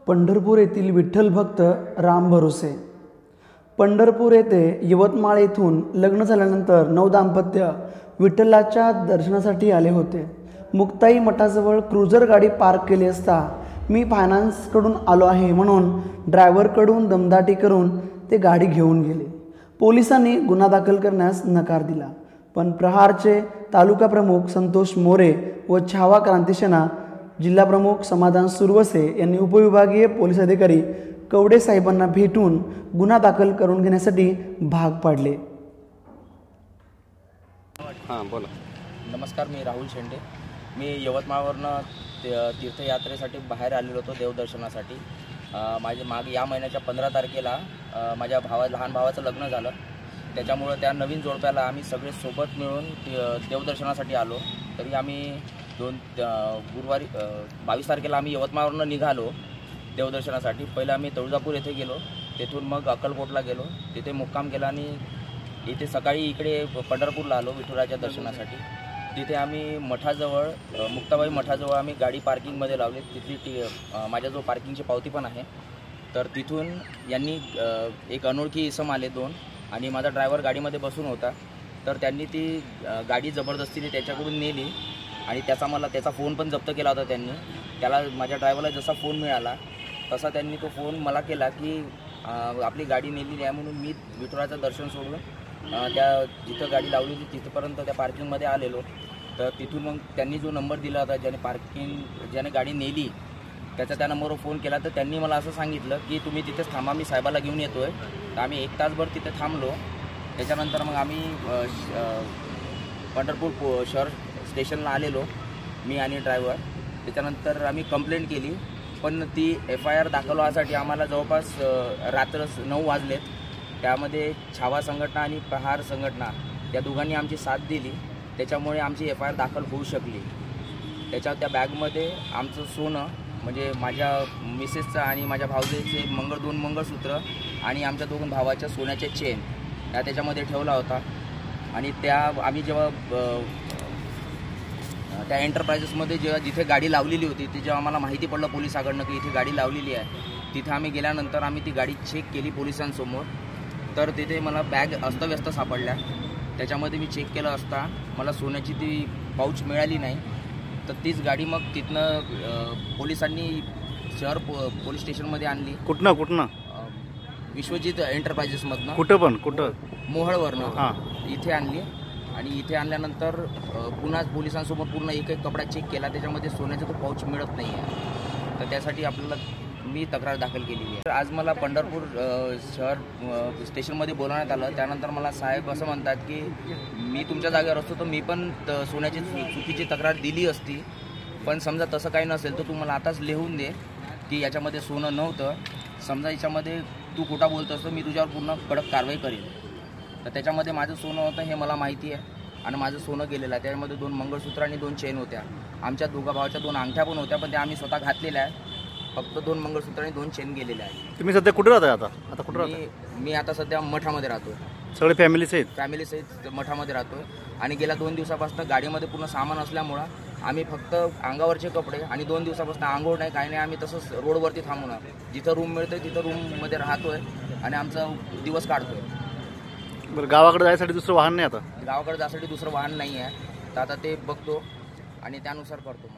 पंढरपूर येथील विठ्ठल भक्त राम भरोसे. पंढरपूर येथे यवतमाळ येथून लग्न झाल्यानंतर नव दाम्पत्य विठ्ठलाच्या दर्शनासाठी आले होते. मुक्ताई मठाजवळ क्रुझर गाडी पार्क केली असता मी फायनान्सकडून आलो आहे म्हणून ड्रायव्हरकडून दमदाटी करून ते गाडी घेऊन गेले. पोलिसांनी गुन्हा दाखल करण्यास नकार दिला, पण प्रहारचे तालुका प्रमुख संतोष मोरे व छावा क्रांतिसेना जिल्हा प्रमुख समाधान सुरवसे यांनी उपविभागीय पोलीस अधिकारी कवडे साहेबांना भेटून गुन्हा दाखल करून घेण्यासाठी भाग पाडले. हां बोला. नमस्कार, मी राहुल शेंडे. मी यवतमाळवरनं तीर्थयात्रेसाठी बाहेर आलेलो होतो देवदर्शनासाठी. या महिन्याच्या 15 तारखेला माझ्या लहान भावाचं लग्न झालं. त्याच्यामुळं त्या नवीन जोडप्याला आम्ही सगळे सोबत मिळून देवदर्शनासाठी आलो. तरी आम्ही गुरुवारी 22 तारखेला आम्ही यवतमाळवरनं निघालो देवदर्शनासाठी. पहिलं आम्ही तुळजापूर येथे गेलो, तेथून मग अक्कलकोटला गेलो, तिथे मुक्काम केला आणि इथे सकाळी इकडे पंढरपूरला आलो विठुराच्या दर्शनासाठी. तिथे आम्ही मठाजवळ मुक्ताबाई मठाजवळ आम्ही गाडी पार्किंगमध्ये लावली. तिथली माझ्याजवळ पार्किंगची पावती पण आहे. तर तिथून यांनी एक अनोळखी इसम आले 2 आणि माझा ड्रायव्हर गाडीमध्ये बसून होता. तर त्यांनी ती गाडी जबरदस्तीने त्याच्याकडून नेली आणि त्याचा फोन पण जप्त केला होता त्यांनी. त्याला माझ्या ड्रायव्हरला जसा फोन मिळाला तसा त्यांनी तो फोन मला केला की आपली गाडी नेलेली आहे म्हणून मी विठुराचं दर्शन सोडून त्या जिथं गाडी लावली होती तिथपर्यंत त्या पार्किंगमध्ये आलेलो. तर तिथून मग त्यांनी जो नंबर दिला होता ज्याने गाडी नेली त्या नंबरवर फोन केला. तर त्यांनी मला असं सांगितलं की तुम्ही तिथेच थांबा, मी साहेबाला घेऊन येतो आहे. तर आम्ही 1 तासभर तिथे थांबलो. त्याच्यानंतर मग आम्ही पंढरपूर शहर स्टेशनला आलेलो, मी आणि ड्रायव्हर. त्याच्यानंतर आम्ही कंप्लेंट केली, पण ती FIR दाखवण्यासाठी आम्हाला जवळपास रात्र 9 वाजलेत. त्यामध्ये छावा संघटना आणि प्रहार संघटना या दोघांनी आमची साथ दिली. त्याच्यामुळे आमची FIR दाखल होऊ शकली. त्या बॅगमध्ये आमचं सोनं म्हणजे माझ्या मिसेसचं आणि माझ्या भावजेचे 2 मंगळसूत्र आणि आमच्या 2 भावाच्या सोन्याच्या चेन त्याच्यामध्ये ठेवला होता. आणि आम्ही जेव्हा त्या एंटरप्राइजेसमध्ये जिथे गाडी लावलेली होती ते जेव्हा आम्हाला माहिती पडलं पोलिसांकडनं की इथे गाडी लावलेली आहे, तिथे आम्ही गेल्यानंतर आम्ही ती गाडी चेक केली पोलिसांसमोर. तर तिथे मला बॅग अस्तव्यस्त सापडल्या. त्याच्यामध्ये मी चेक केलं असता मला सोन्याची ती पाऊच मिळाली नाही. तर तीच गाडी मग तिथनं पोलिसांनी शहर पोलीस स्टेशनमध्ये आणली. कुठनं विश्वजित एंटरप्राइजेसमधनं. कुठं मोहळवरनं इथे आणली. आणि इथे आणल्यानंतर पुन्हा पोलिसांसमोर पूर्ण एक कपडा चेक केला, त्याच्यामध्ये सोन्याचा तो पाऊच मिळत नाही आहे. तर त्यासाठी मी तक्रार दाखल केलेली आहे. आज मला पंढरपूर शहर स्टेशनमध्ये बोलवण्यात आलं. त्यानंतर मला साहेब असं म्हणतात की मी तुमच्या जागेवर असतो तर मी पण सोन्याची चुकीची तक्रार दिली असती, पण समजा तसं काही नसेल तर तू मला आताच लिहून दे की याच्यामध्ये सोनं नव्हतं. समजा याच्यामध्ये तू खोटा बोलतो असतो मी तुझ्यावर पूर्ण कडक कारवाई करेन. तर त्याच्यामध्ये माझं सोनं होतं हे मला माहिती आहे आणि माझं सोनं गेलेलं आहे. त्यामध्ये 2 मंगळसूत्र आणि 2 चेन होत्या. आमच्या दोघा भावाच्या 2 अंगठ्या पण होत्या, पण त्या आम्ही स्वतः घातलेल्या आहेत. फक्त 2 मंगळसूत्र आणि 2 चेन गेलेले आहेत. तुम्ही सध्या कुठे राहताय? आता कुठे राहताय? मी आता सध्या मठामध्ये राहतो. सगळे फॅमिली सहित मठामध्ये राहतो. आणि गेल्या 2 दिवसापासून गाडीमध्ये पूर्ण सामान असल्यामुळं आम्ही फक्त अंगावरचे कपडे आणि 2 दिवसापासून आंघोळ नाही काही नाही, आम्ही तसंच रोडवरती थांबून जिथं रूम मिळतोय तिथं रूममध्ये राहतोय आणि आमचा दिवस काढतोय. बरं, गावाकडे जायसाठी दुसरं वाहन नाही? आता गावाकडे जायसाठी दुसरं वाहन नाही आहे. तर आता ते बघतो आणि त्यानुसार करतो.